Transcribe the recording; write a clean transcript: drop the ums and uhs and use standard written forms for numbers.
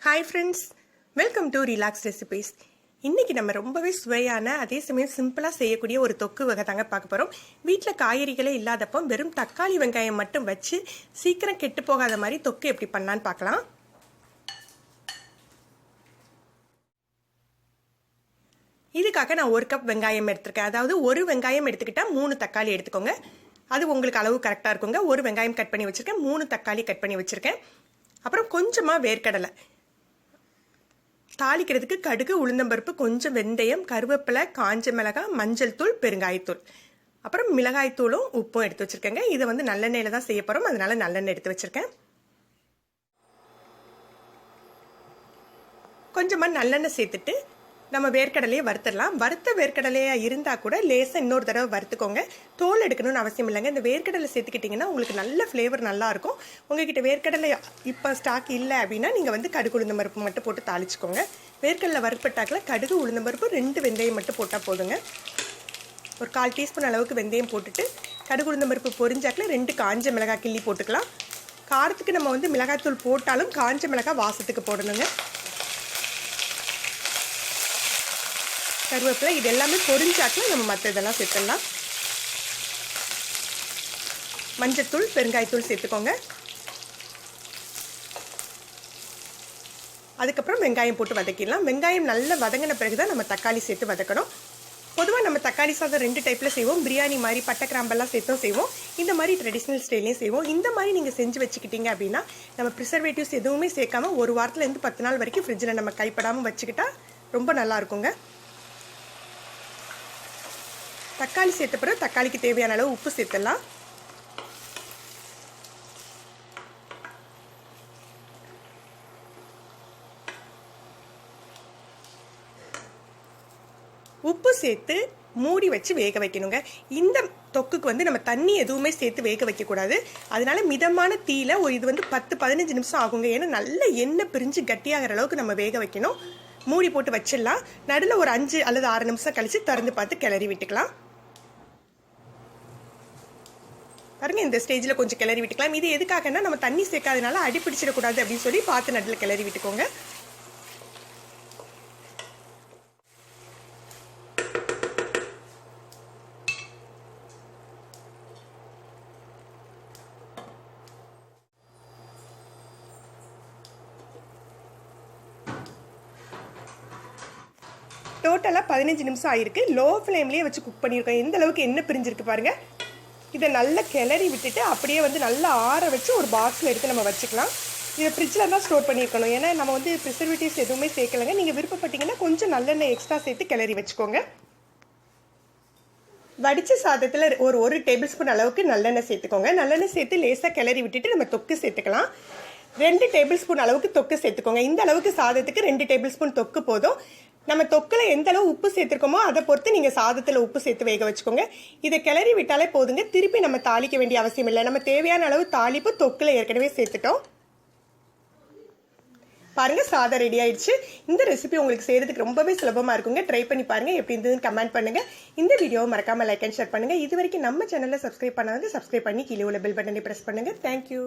Hi friends, welcome to relax recipes. இன்றைக்கி நம்ம ரொம்பவே சுவையான அதே சமயம் சிம்பிளாக செய்யக்கூடிய ஒரு தொக்கு வகை தாங்க பார்க்க போகிறோம். வீட்டில் காய்கறிகளே இல்லாதப்போ வெறும் தக்காளி வெங்காயம் மட்டும் வச்சு சீக்கிரம் கெட்டு போகாத மாதிரி தொக்கு எப்படி பண்ணலான்னு பார்க்கலாம். இதுக்காக நான் 1 கப் வெங்காயம் எடுத்திருக்கேன். அதாவது ஒரு வெங்காயம் எடுத்துக்கிட்டால் 3 தக்காளி எடுத்துக்கோங்க. அது உங்களுக்கு அளவு கரெக்டாக இருக்குங்க. ஒரு வெங்காயம் கட் பண்ணி வச்சுருக்கேன், 3 தக்காளி கட் பண்ணி வச்சுருக்கேன். அப்புறம் கொஞ்சமாக வேர்க்கடலை, தாளிக்கிறதுக்கு கடுகு, உளுந்தம்பருப்பு, கொஞ்சம் வெந்தயம், கருவேப்பிலை, காஞ்ச மிளகாய், மஞ்சள் தூள், பெருங்காயத்தூள், அப்புறம் மிளகாய்த்தூளும் உப்பும் எடுத்து வச்சுருக்கேங்க. இதை நல்லெண்ணெயில் தான் செய்ய போகிறோம், அதனால நல்லெண்ணெய் எடுத்து வச்சுருக்கேன். கொஞ்சமாக நல்லெண்ணெய் சேர்த்துட்டு நம்ம வேர்க்கடலையே வறுத்துடலாம். வறுத்த வேர்க்கடலையாக இருந்தால் கூட லேசாக இன்னொரு தடவை வறுத்துக்கோங்க. தோல் எடுக்கணும்னு அவசியம் இல்லைங்க. இந்த வேர்க்கடலை சேர்த்துக்கிட்டிங்கன்னா உங்களுக்கு நல்ல ஃப்ளேவர் நல்லாயிருக்கும். உங்ககிட்ட வேர்க்கடலை இப்போ ஸ்டாக் இல்லை அப்படின்னா நீங்கள் கடுகு உளுந்தம்பருப்பு மட்டும் போட்டு தாளிச்சுக்கோங்க. வேர்க்கடலை வறுப்பட்டாக்கில் கடுகு உளுந்தம்பருப்பு 2 வெந்தயம் மட்டும் போட்டால் போதுங்க. ஒரு 1/4 டீஸ்பூன் அளவுக்கு வெந்தயம் போட்டுட்டு கடுகு உளுந்தம்பருப்பு பொரிஞ்சாக்கில் 2 காஞ்ச மிளகாய் கிள்ளி போட்டுக்கலாம். காரத்துக்கு நம்ம மிளகாய்த்தூள் போட்டாலும் காஞ்ச மிளகாய் வாசத்துக்கு போடணுங்க. கருவேப்பிலை, இது எல்லாமே பொரிஞ்சாக்கில் நம்ம மற்ற இதெல்லாம் சேர்த்துடலாம். மஞ்சத்தூள், பெருங்காயத்தூள் சேர்த்துக்கோங்க. அதுக்கப்புறம் வெங்காயம் போட்டு வதக்கிடலாம். வெங்காயம் நல்லா வதங்கின பிறகு தான் நம்ம தக்காளி சேர்த்து வதக்கணும். பொதுவாக நம்ம தக்காளி சாதம் 2 டைப்பில் செய்வோம். பிரியாணி மாதிரி பட்டை கிராம்பெல்லாம் சேர்த்தும் செய்வோம், இந்த மாதிரி ட்ரெடிஷ்னல் ஸ்டைலையும் செய்வோம். இந்த மாதிரி நீங்கள் செஞ்சு வச்சுக்கிட்டீங்க அப்படின்னா நம்ம ப்ரிசர்வேட்டிவ்ஸ் எதுவுமே சேர்க்காம 1 வாரத்துலேருந்து 10 நாள் வரைக்கும் ஃப்ரிட்ஜில் நம்ம கைப்படாமல் வச்சுக்கிட்டா ரொம்ப நல்லா இருக்குங்க. தக்காளி சேர்த்த பிறகு தக்காளிக்கு தேவையான அளவு உப்பு சேர்த்துடலாம். உப்பு சேர்த்து மூடி வச்சு வேக வைக்கணுங்க. இந்த தொக்குக்கு நம்ம தண்ணி எதுவுமே சேர்த்து வேக வைக்கக்கூடாது. அதனால மிதமான தீயில இது 10-15 நிமிஷம் ஆகுங்க. ஏன்னா நல்ல எண்ணெய் பிரிஞ்சு கட்டியாகிற அளவுக்கு நம்ம வேக வைக்கணும். மூடி போட்டு வச்சிடலாம். நடுவில் ஒரு 5 அல்லது 6 நிமிஷம் கழிச்சு திறந்து பார்த்து கிளறி விட்டுக்கலாம். பாருங்க, இந்த ஸ்டேஜில் கொஞ்சம் கிளறி விட்டுக்கலாம். இது எதுக்காகனா நம்ம தண்ணி சேர்க்காதனால அடி பிடிச்சிடக்கூடாது அப்படின்னு சொல்லி பார்த்து நடுவில் கிளறி விட்டுக்கோங்க. டோட்டலாக 15 நிமிஷம் ஆயிருக்கு. லோ ஃப்ளேம்லேயே வச்சு குக் பண்ணியிருக்கோம். எந்த அளவுக்கு எண்ணெய் பிரிஞ்சிருக்கு பாருங்கள். இதை நல்லா கிளறி விட்டுட்டு அப்படியே நல்லா ஆற வச்சு ஒரு பாக்ஸில் எடுத்து நம்ம வச்சுக்கலாம். இதை ஃப்ரிட்ஜில் தான் ஸ்டோர் பண்ணியிருக்கணும். ஏன்னா நம்ம ப்ரிசர்வேட்டிவ்ஸ் எதுவுமே சேர்க்கலைங்க. நீங்கள் விருப்பப்பட்டீங்கன்னா கொஞ்சம் நல்லெண்ணெய் எக்ஸ்ட்ரா சேர்த்து கிளறி வச்சுக்கோங்க. வடித்த சாதத்தில் ஒரு டேபிள் ஸ்பூன் அளவுக்கு நல்லெண்ணெய் சேர்த்துக்கோங்க. நல்லெண்ணெய் சேர்த்து லேசாக கிளறி விட்டுட்டு நம்ம தொக்கு சேர்த்துக்கலாம். 2 டேபிள் ஸ்பூன் அளவுக்கு தொக்கு சேர்த்துக்கோங்க. இந்த அளவுக்கு சாதத்துக்கு 2 டேபிள் ஸ்பூன் தொக்கு போதும். நம்ம தொக்கில் எந்த அளவு உப்பு சேர்த்துருக்கோமோ அதை பொறுத்து நீங்கள் சாதத்தில் உப்பு சேர்த்து வேக வச்சுக்கோங்க. இதை கிளறி விட்டாலே போதுங்க. திருப்பி நம்ம தாளிக்க வேண்டிய அவசியம் இல்லை. நம்ம தேவையான அளவு தாளிப்பு தொக்கில் ஏற்கனவே சேர்த்துட்டோம். பாருங்கள், சாதம் ரெடி ஆயிடுச்சு. இந்த ரெசிபி உங்களுக்கு செய்கிறதுக்கு ரொம்பவே சுலபமாக இருக்குங்க. ட்ரை பண்ணி பாருங்கள். எப்படி இருந்ததுன்னு கமெண்ட் பண்ணுங்கள். இந்த வீடியோவை மறக்காமல் லைக் அண்ட் ஷேர் பண்ணுங்கள். இது வரைக்கும் நம்ம சேனலில் சப்ஸ்கிரைப் பண்ணாதவங்க சப்ஸ்கிரைப் பண்ணி கீழே உள்ள பெல் பட்டனை ப்ரெஸ் பண்ணுங்கள். தேங்க்யூ.